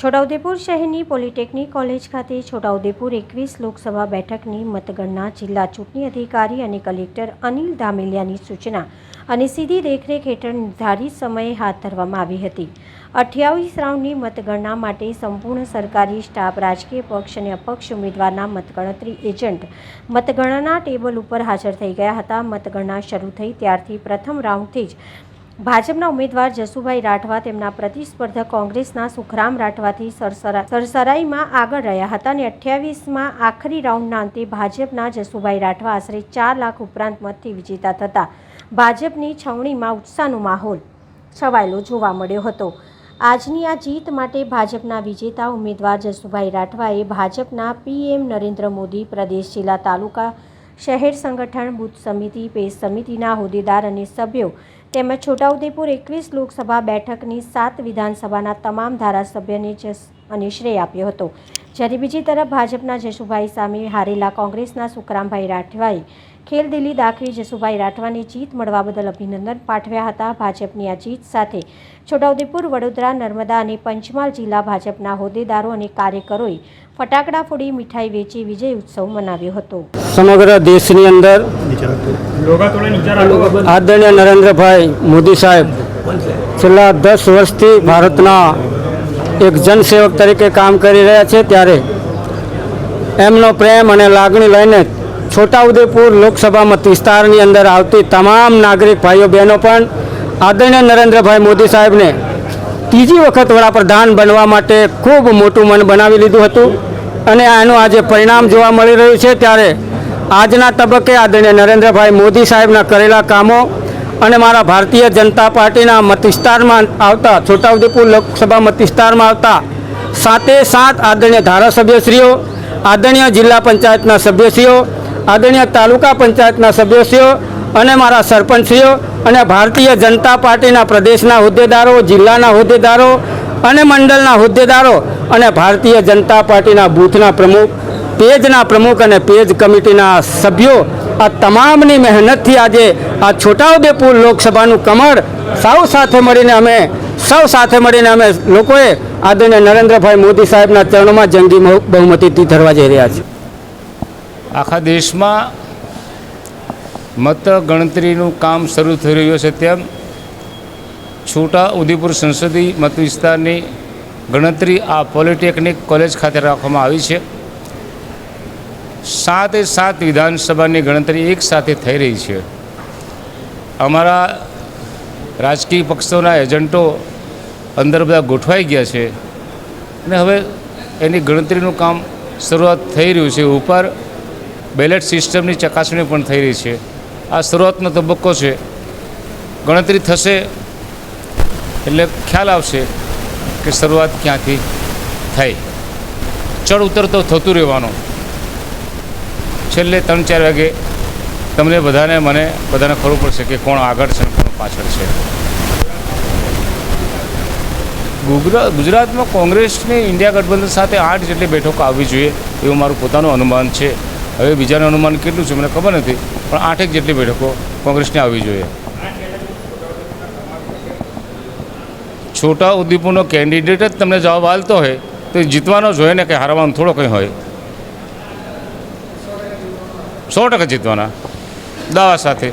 છોટાઉદેપુર શહેરની polytechnic college ખાતે છોટાઉદેપુર 21 લોકસભા બેઠકની મતગણના જિલ્લા ચૂંટણી અધિકારી અને કલેક્ટર અનિલ ધામેલિયાની સૂચના અને સીધી દેખરેખ હેઠળ નિર્ધારિત સમયે હાથ ધરવામાં આવી હતી। 28 રાઉન્ડની મતગણના માટે સંપૂર્ણ સરકારી સ્ટાફ, રાજકીય પક્ષ અને અપક્ષ ઉમેદવારના મતગણતરી એજન્ટ મતગણના ટેબલ ઉપર હાજર થઈ ગયા હતા। મતગણના શરૂ થઈ ત્યારથી પ્રથમ રાઉન્ડથી જ ભાજપના ઉમેદવાર જસુભાઈ રાઠવા તેમના પ્રતિસ્પર્ધક કોંગ્રેસના સુખરામ રાઠવાથી સરસરાઈમાં આગળ રહ્યા હતા અને 28માં આખરી રાઉન્ડના અંતે ભાજપના જસુભાઈ રાઠવા આશરે 4 લાખ ઉપરાંત મતથી વિજેતા થતા ભાજપની છાવણીમાં ઉત્સાહનો માહોલ છવાયેલો જોવા મળ્યો હતો। આજની આ જીત માટે ભાજપના વિજેતા ઉમેદવાર જસુભાઈ રાઠવાએ ભાજપના પીએમ નરેન્દ્ર મોદી, પ્રદેશ, જિલ્લા, તાલુકા, શહેર સંગઠન, બૂથ સમિતિ, પેજ સમિતિના હોદ્દેદાર અને સભ્યો તેમજ છોટાઉદેપુર 21 લોકસભા બેઠકની 7 વિધાનસભાના તમામ ધારાસભ્યોને અને શ્રેય આપ્યો હતો। જ્યારે બીજી તરફ ભાજપના જસુભાઈ સામે હારેલા કોંગ્રેસના સુખરામભાઈ રાઠવાએ ખેલદિલી દાખવી જસુભાઈ રાઠવાને જીત મળવા બદલ અભિનંદન પાઠવ્યા હતા। ભાજપની આ જીત સાથે છોટાઉદેપુર, વડોદરા, નર્મદા અને પંચમહાલ જિલ્લા ભાજપના હોદ્દેદારો અને કાર્યકરોએ ફટાકડા ફોડી મીઠાઈ વેચી વિજય ઉત્સવ મનાવ્યો હતો। સમગ્ર દેશની અંદર આદરણીય નરેન્દ્રભાઈ મોદી સાહેબ છેલ્લા 10 વર્ષથી ભારતના એક જનસેવક તરીકે કામ કરી રહ્યા છે, ત્યારે એમનો પ્રેમ અને લાગણી લઈને છોટાઉદેપુર લોકસભા મત વિસ્તારની અંદર આવતી તમામ નાગરિક ભાઈઓ બહેનો પણ આદરણીય નરેન્દ્રભાઈ મોદી સાહેબને ત્રીજી વખત વડાપ્રધાન બનવા માટે ખૂબ મોટું મન બનાવી લીધું હતું અને આનું આજે પરિણામ જોવા મળી રહ્યું છે। ત્યારે આજના તબક્કે આદરણીય નરેન્દ્રભાઈ મોદી સાહેબના કરેલા કામો અને મારા ભારતીય જનતા પાર્ટીના મત વિસ્તારમાં આવતા છોટાઉદેપુર લોકસભા મત વિસ્તારમાં આવતા 7 આદરણીય ધારાસભ્યશ્રીઓ, આદરણીય જિલ્લા પંચાયતના સભ્યશ્રીઓ, આદરણીય તાલુકા પંચાયતના સભ્યશ્રીઓ અને મારા સરપંચશ્રીઓ અને ભારતીય જનતા પાર્ટીના પ્રદેશના હોદ્દેદારો, જિલ્લાના હોદ્દેદારો અને મંડળના હોદ્દેદારો અને ભારતીય જનતા પાર્ટીના બૂથના પ્રમુખ, પેજના પ્રમુખ અને પેજ કમિટીના સભ્યો, આ તમામની મહેનતથી આજે આ છોટાઉદેપુર લોકસભાનું કમળ સૌ સાથે મળીને અમે લોકોએ આદરણીય નરેન્દ્રભાઈ મોદી સાહેબના ચરણોમાં જંગી બહુમતીથી ધરવા જઈ રહ્યા છીએ। આખા દેશમાં મત ગણતરીનું કામ શરૂ થઈ રહ્યું છે, તેમ છોટાઉદેપુર સંસદીય મત વિસ્તારની ગણતરી આ પોલિટેકનિક કોલેજ ખાતે રાખવામાં આવી છે। 7 વિધાનસભાની ગણતરી એક સાથે થઈ રહી છે। અમારા રાજકીય પક્ષોના એજન્ટો અંદર બધા ગોઠવાઈ ગયા છે અને હવે એની ગણતરીનું કામ શરૂઆત થઈ રહ્યું છે। ઉપર બેલેટ સિસ્ટમની ચકાસણી પણ થઈ રહી છે। આ શરૂઆતનો તબક્કો છે। ગણતરી થશે એટલે ખ્યાલ આવશે કે શરૂઆત ક્યાંથી થઈ। ચડ ઉતર તો થતું રહેવાનું। છેલ્લે 3-4 વાગે તમને મને બધાને ખબર પડશે કે કોણ આગળ છે અને કોણ પાછળ છે। ગુજરાતમાં કોંગ્રેસની ઇન્ડિયા ગઠબંધન સાથે 8 જેટલી બેઠકો આવવી જોઈએ એવું મારું પોતાનું અનુમાન છે। હવે બીજાનું અનુમાન કેટલું છે મને ખબર નથી, પણ 8 જેટલી બેઠકો કોંગ્રેસને આવવી જોઈએ। છોટાઉદેપુરનો કેન્ડિડેટ જ તમને જવાબ આપતો હોય તો જીતવાનો જ હોય ને, કે હારવાનો થોડો કંઈ હોય। 100% જીતવાના દાવા સાથે।